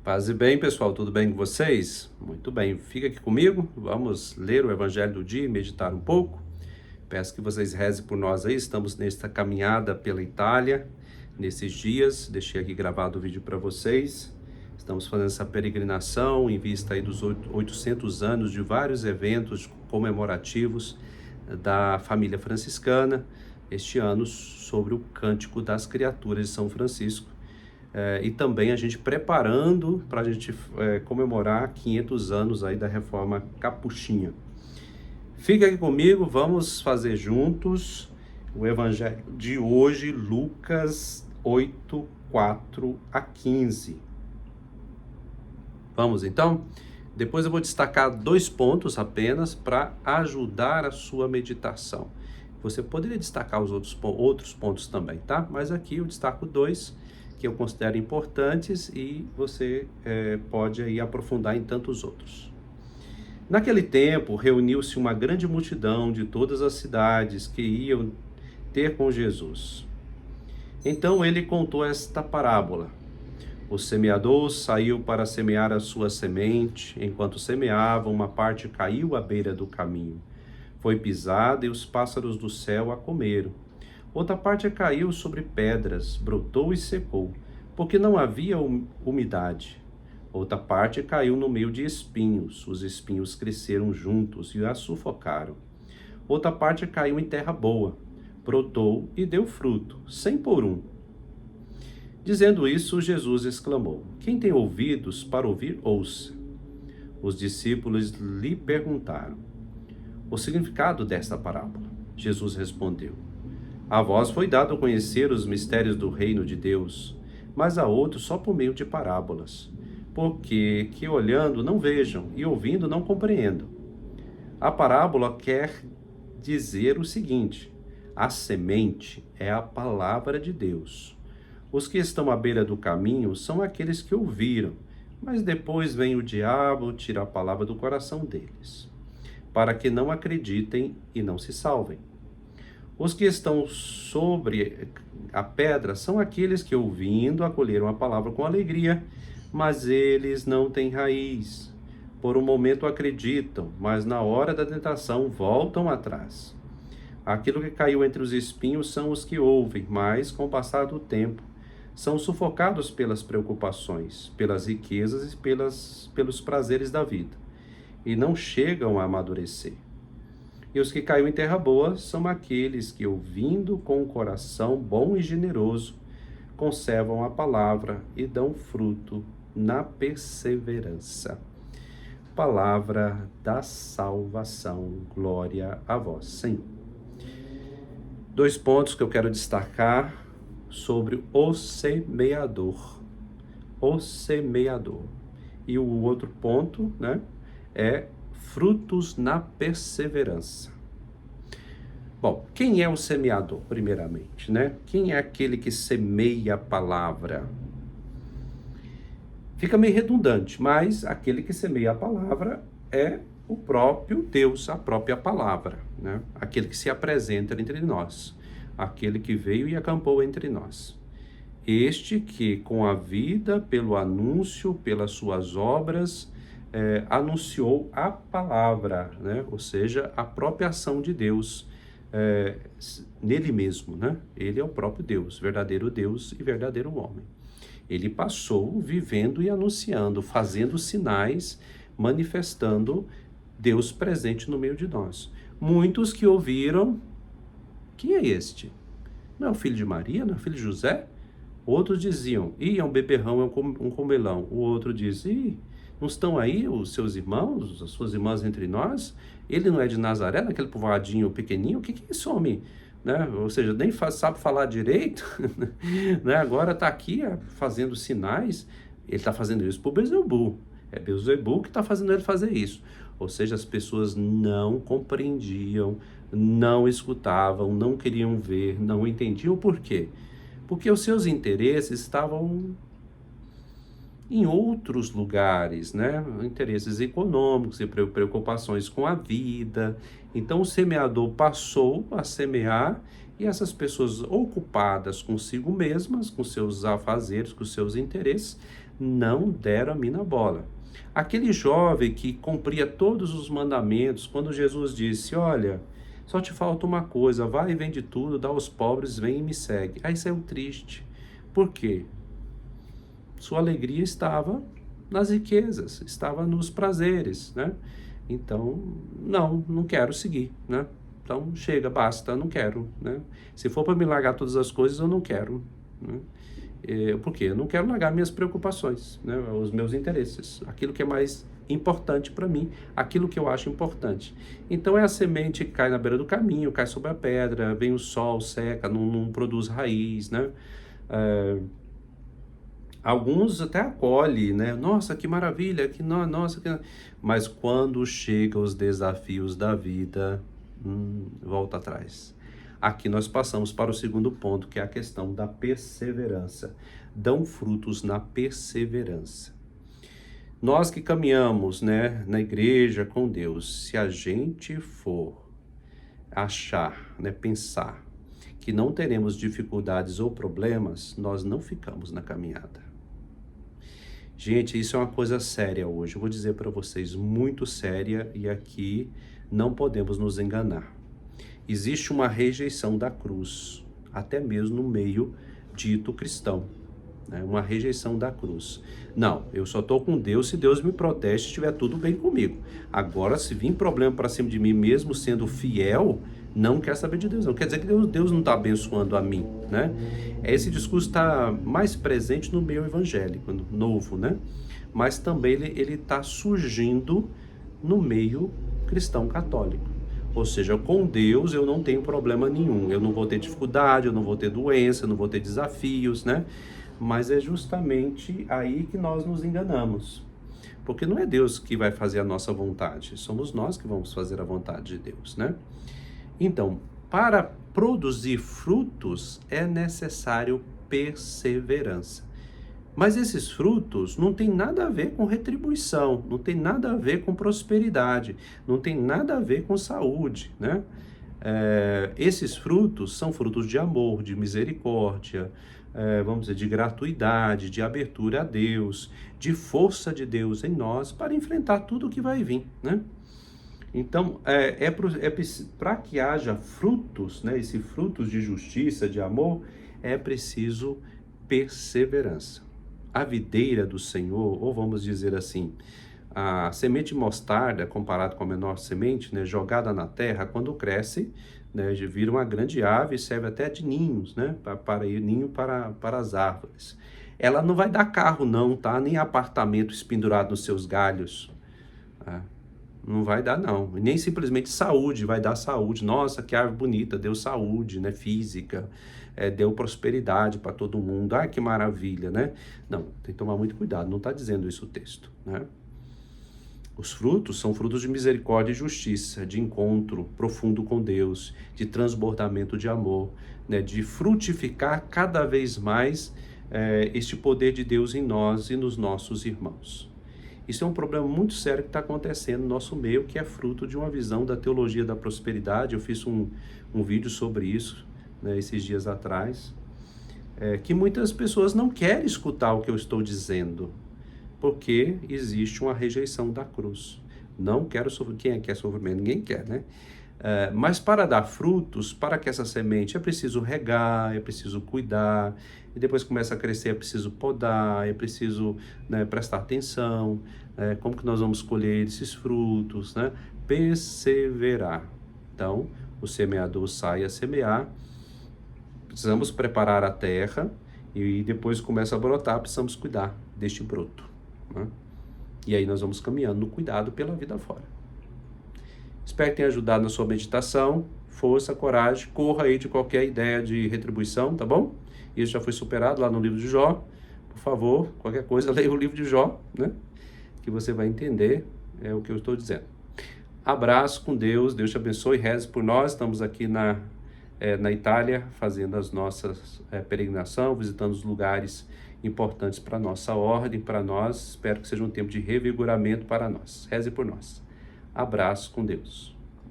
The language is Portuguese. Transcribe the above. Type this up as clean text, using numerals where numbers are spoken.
Paz e bem, pessoal, tudo bem com vocês? Muito bem, fica aqui comigo, vamos ler o Evangelho do dia e meditar um pouco. Peço que vocês rezem por nós aí, estamos nesta caminhada pela Itália, nesses dias, deixei aqui gravado o vídeo para vocês. Estamos fazendo essa peregrinação em vista aí dos 800 anos de vários eventos comemorativos da família franciscana, este ano sobre o Cântico das Criaturas de São Francisco. E também a gente preparando para a gente comemorar 500 anos aí da Reforma Capuchinha. Fica aqui comigo, vamos fazer juntos o Evangelho de hoje, Lucas 8, 4 a 15. Vamos então? Depois eu vou destacar 2 pontos apenas para ajudar a sua meditação. Você poderia destacar os outros pontos também, tá? Mas aqui eu destaco 2 que eu considero importantes e você pode aí aprofundar em tantos outros. Naquele tempo, reuniu-se uma grande multidão de todas as cidades que iam ter com Jesus. Então ele contou esta parábola. O semeador saiu para semear a sua semente. Enquanto semeava, uma parte caiu à beira do caminho. Foi pisada e os pássaros do céu a comeram. Outra parte caiu sobre pedras, brotou e secou, porque não havia umidade. Outra parte caiu no meio de espinhos. Os espinhos cresceram juntos e a sufocaram. Outra parte caiu em terra boa, brotou e deu fruto, 100 por 1. Dizendo isso, Jesus exclamou: Quem tem ouvidos para ouvir, ouça. Os discípulos lhe perguntaram o significado desta parábola. Jesus respondeu: A vós foi dado conhecer os mistérios do reino de Deus, mas a outros só por meio de parábolas, porque que olhando não vejam e ouvindo não compreendam. A parábola quer dizer o seguinte: a semente é a palavra de Deus. Os que estão à beira do caminho são aqueles que ouviram, mas depois vem o diabo tirar a palavra do coração deles, para que não acreditem e não se salvem. Os que estão sobre a pedra são aqueles que, ouvindo, acolheram a palavra com alegria, mas eles não têm raiz. Por um momento acreditam, mas na hora da tentação voltam atrás. Aquilo que caiu entre os espinhos são os que ouvem, mas, com o passar do tempo, são sufocados pelas preocupações, pelas riquezas e pelos prazeres da vida, e não chegam a amadurecer. E os que caiu em terra boa são aqueles que, ouvindo com o coração bom e generoso, conservam a palavra e dão fruto na perseverança. Palavra da salvação, glória a vós, Senhor. 2 pontos que eu quero destacar sobre o semeador. O semeador. E o outro ponto, é frutos na perseverança. Bom, quem é o semeador, primeiramente, Quem é aquele que semeia a palavra? Fica meio redundante, mas aquele que semeia a palavra é o próprio Deus, a própria palavra, Aquele que se apresenta entre nós, aquele que veio e acampou entre nós. Este que, com a vida, pelo anúncio, pelas suas obras, anunciou a palavra, ou seja, a própria ação de Deus nele mesmo, Ele é o próprio Deus e verdadeiro homem. Ele passou vivendo e anunciando, fazendo sinais, manifestando Deus presente no meio de nós. Muitos que ouviram, quem é este? Não é o filho de Maria? Não é o filho de José? Outros diziam, é um beberrão, é um comelão. O outro diz, não estão aí os seus irmãos, as suas irmãs entre nós? Ele não é de Nazaré, naquele povoadinho pequenininho? O que é esse homem? Ou seja, nem sabe falar direito, Agora está aqui fazendo sinais. Ele está fazendo isso por Beelzebul. É Beelzebul que está fazendo ele fazer isso. Ou seja, as pessoas não compreendiam, não escutavam, não queriam ver, não entendiam. Por quê? Porque os seus interesses estavam em outros lugares, Interesses econômicos e preocupações com a vida. Então o semeador passou a semear E essas pessoas ocupadas consigo mesmas, com seus afazeres, com seus interesses, não deram a mim bola. Aquele jovem que cumpria todos os mandamentos, quando Jesus disse, olha, só te falta uma coisa, vai e vende tudo, dá aos pobres, vem e me segue. Aí saiu triste. Por quê? Sua alegria estava nas riquezas, estava nos prazeres, né? Então, não quero seguir, né? Então, chega, basta, não quero, né? Se for para me largar todas as coisas, eu não quero, né? Por quê? Eu não quero largar minhas preocupações, né? Os meus interesses, aquilo que é mais importante para mim, aquilo que eu acho importante. Então, é a semente que cai na beira do caminho, cai sobre a pedra, vem o sol, seca, não produz raiz, né? Alguns até acolhem, né? Nossa, que maravilha, nossa, que... Mas quando chegam os desafios da vida, volta atrás. Aqui nós passamos para o segundo ponto, que é a questão da perseverança. Dão frutos na perseverança. Nós que caminhamos, né, na igreja com Deus, se a gente for achar, né, pensar que não teremos dificuldades ou problemas, nós não ficamos na caminhada. Gente, isso é uma coisa séria hoje. Eu vou dizer para vocês, muito séria, e aqui não podemos nos enganar. Existe uma rejeição da cruz, até mesmo no meio dito cristão, né? Uma rejeição da cruz. Não, eu só estou com Deus se Deus me protege, se estiver tudo bem comigo. Agora, se vir problema para cima de mim, mesmo sendo fiel, não quer saber de Deus. Não quer dizer que Deus não está abençoando a mim, né? Esse discurso está mais presente no meio evangélico, novo, né? Mas também ele está surgindo no meio cristão católico. Ou seja, com Deus eu não tenho problema nenhum. Eu não vou ter dificuldade, eu não vou ter doença, eu não vou ter desafios, né? Mas é justamente aí que nós nos enganamos. Porque não é Deus que vai fazer a nossa vontade, somos nós que vamos fazer a vontade de Deus, né? Então, para produzir frutos é necessário perseverança. Mas esses frutos não tem nada a ver com retribuição, não tem nada a ver com prosperidade, não tem nada a ver com saúde, né? Esses frutos são frutos de amor, de misericórdia, vamos dizer, de gratuidade, de abertura a Deus, de força de Deus em nós para enfrentar tudo o que vai vir, né? Então, para que haja frutos, né, esses frutos de justiça, de amor, é preciso perseverança. A videira do Senhor, ou vamos dizer assim, a semente de mostarda, comparado com a menor semente, né, jogada na terra, quando cresce, né, vira uma grande ave e serve até de ninhos, né, ninho para as árvores. Ela não vai dar carro não, tá? Nem apartamento pendurado nos seus galhos, tá? Não vai dar não, nem simplesmente saúde, vai dar saúde. Nossa, que árvore bonita, deu saúde, né, física, deu prosperidade para todo mundo. Ai, que maravilha, né? Não, tem que tomar muito cuidado, não está dizendo isso o texto, né? Os frutos são frutos de misericórdia e justiça, de encontro profundo com Deus, de transbordamento de amor, né, de frutificar cada vez mais este poder de Deus em nós e nos nossos irmãos. Isso é um problema muito sério que está acontecendo no nosso meio, que é fruto de uma visão da teologia da prosperidade. Eu fiz um vídeo sobre isso, né, esses dias atrás, que muitas pessoas não querem escutar o que eu estou dizendo, porque existe uma rejeição da cruz. Não quero sofrer. Quem quer sofrimento? Ninguém quer, né? Mas para dar frutos, para que essa semente é preciso regar, é preciso cuidar, e depois começa a crescer, é preciso podar, é preciso, né, prestar atenção, como que nós vamos colher esses frutos, né? Perseverar. Então, o semeador sai a semear, precisamos preparar a terra, e depois começa a brotar, precisamos cuidar deste broto, né? E aí nós vamos caminhando no cuidado pela vida fora. Espero que tenha ajudado na sua meditação. Força, coragem, corra aí de qualquer ideia de retribuição, tá bom? Isso já foi superado lá no livro de Jó. Por favor, qualquer coisa, leia o livro de Jó, né? Que você vai entender o que eu estou dizendo. Abraço com Deus, Deus te abençoe, reze por nós. Estamos aqui na Itália, fazendo as nossas peregrinação, visitando os lugares importantes para a nossa ordem, para nós. Espero que seja um tempo de revigoramento para nós. Reze por nós. Abraço com Deus.